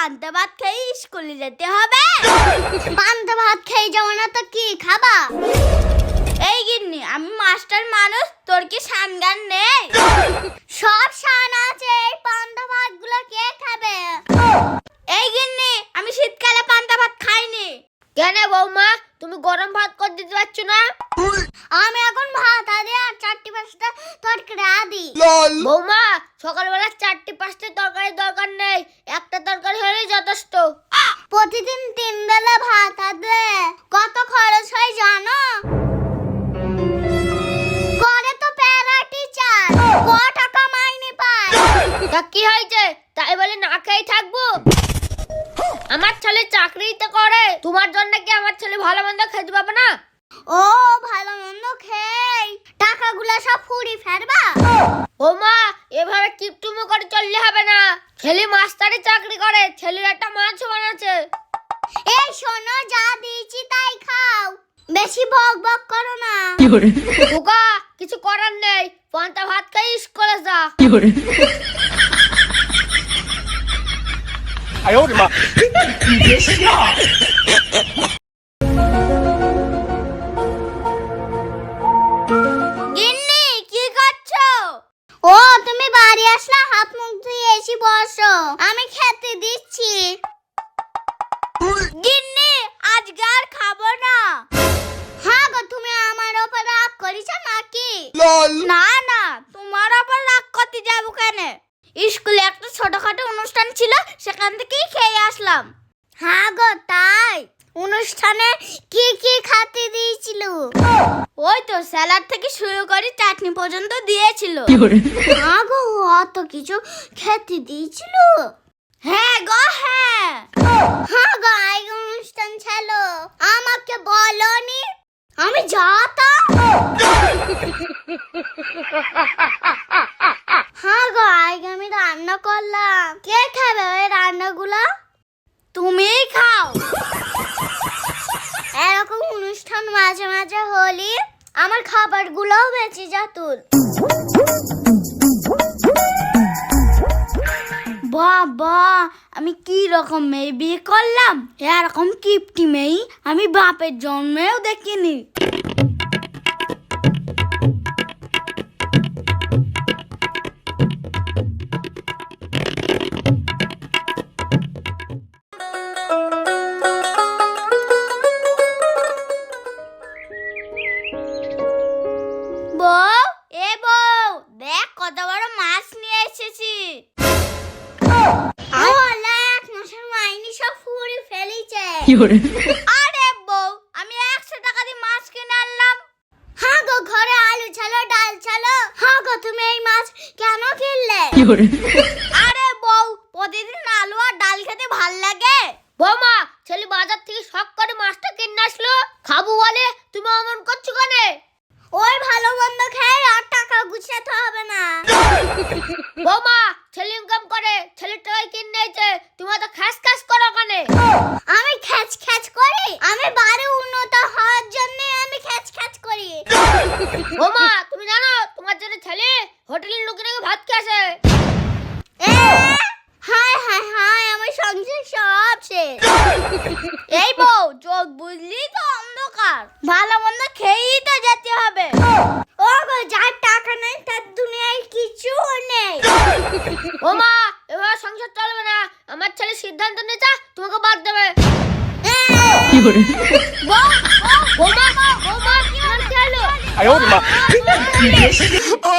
পান্তা ভাত খেয়ে স্কুলে যেতে হবে। পান্তা ভাত খেয়ে যাবো না তো কি খাবা? এই গিন্নি, আমি মাস্টার মানুষ, তোর কি সানগান নেই? সব শান আছে, এই পান্তা ভাত গুলো কে খাবে? এই গিন্নি, আমি শীতকালে পান্তা ভাত খাইনি। কেন বৌমা, তুমি গরম ভাত করে দিতে পারছো না? আমি এখন ভাত আদি আর 4-5টা তরকারি আদি। বৌমা, সকালবেলা 4-5টা তরকারি দরকার নেই, একটা তরকারি হলেই যথেষ্ট। প্রতিদিন 3 বেলা ভাত আদলে কত খরচ হয় জানো? করে তো প্যারা টিচার ক টাকা মাইনে পায়। তা কি হয়েছে, তাই বলে না খেয়ে থাকবো? আমার ছেলে চাকরিতে করে, তোমার জন্য কি আমার ছেলে ভালো মন্দ খেতে পাবে না? ও ভালো মন্দ খেয়ে টাকাগুলো সব ফুরি ফেরবা? বৌমা, এভাবে কিপটুমো করে চললে হবে না। ছেলে মাস্টারি চাকরি করে, ছেলের একটা মান সম্মান আছে। এই শোনো, যা দিয়েছি তাই খাও, বেশি বক বক করো না। খোকা, কিছু করার নেই, পান্তা ভাত খেয়ে স্কুলে যা। 哎呦我的妈！你别笑。 গিন্নি, কি করছো? ও তুমি বাড়ি আসলা, হাত মুখ ধুয়ে এসে বসো, আমি খেতে দিচ্ছি। গিন্নি, আজকে আর খাবো না। হ্যাঁ গো, তুমি আমার ওপর রাগ করেছো নাকি? না না, তোমার আবার রাগ করতে যাবো কেন? স্কুলে একটা ছোটখাটো অনুষ্ঠান ছিল, সেখান থেকেই খেয়ে আসলাম। হ্যাঁ গো, তাই অনুষ্ঠানে কি কি খেতে দিয়েছিল? ওই তো স্যালাড থেকে শুরু করে চাটনি পর্যন্ত দিয়েছিল। হ্যাঁ গো, অত কিছু খেতে দিয়েছিল? হ্যাঁ গো, হ্যাঁ। হ্যাঁ গো, এই অনুষ্ঠান ছিল, আমাকে বলনি, আমি যেতাম। হ্যাঁ গো, আজকে আমি রান্না করলাম, কে খাবে ওই রান্নাগুলো? তুমিই খাও। এরকম অনুষ্ঠান মাঝে মাঝে হলে আমার খাবারগুলোও বেঁচে যেত। বাবা, আমি কি রকম মেয়ে বিয়ে করলাম, এরকম কিপটি মেয়ে আমি বাপের জন্মেও দেখিনি। বউ, এ বউ, দেখ কত বড় মাছ নিয়ে এসেছি। ওলা, 1 মাসের মাইনে সব ফুরি ফেলেছে। আরে বউ, আমি 100 টাকা দিয়ে মাছ কিনে আনলাম। হ্যাঁ গো, ঘরে আলু ছিল, ডাল ছিল। হ্যাঁ গো, তুমি এই মাছ কেন কিনলে? আরে বউ, প্রতিদিন আলু আর ডাল খেতে ভাল লাগে? বৌমা, ছেলে বাজার থেকে শখ করে মাছটা কিনে আসলো, খাবো বলে তুমি অমন করছো কেন? ওই ভালো মন্দ খেয়ে আর টাকা গুছাতে হবে না। বৌমা, ছেলে ইনকাম করে, ছেলের টাকায় কিনে এসেছে, তুমি তো খ্যাস খ্যাস করো কেন? আমি খ্যাচ খ্যাচ করি? আমি বাড়ি উন্নত হওয়ার জন্য আমি খ্যাচ খ্যাচ করি। বৌমা, তুমি জানো তোমার জন্য ছেলে হোটেলের লোকের ভাত খেয়েছে। হায় হায় হায়, আমার সংসার সব শেষ। এই বউ, চোখ বুঝলি তো অন্ধকার, ভালো মন্দ খেয়েই তো যেতে হবে। ও গো, যার টাকা নেই তার দুনিয়ায় কিছু নেই। বৌমা, এবার সংসার চলবে না, আমার ছেলে সিদ্ধান্ত নিয়েছে তোমাকে বাদ দেবে। বউ, বৌমা, বৌমা, কি হলো? 哎呦我的妈！你别笑。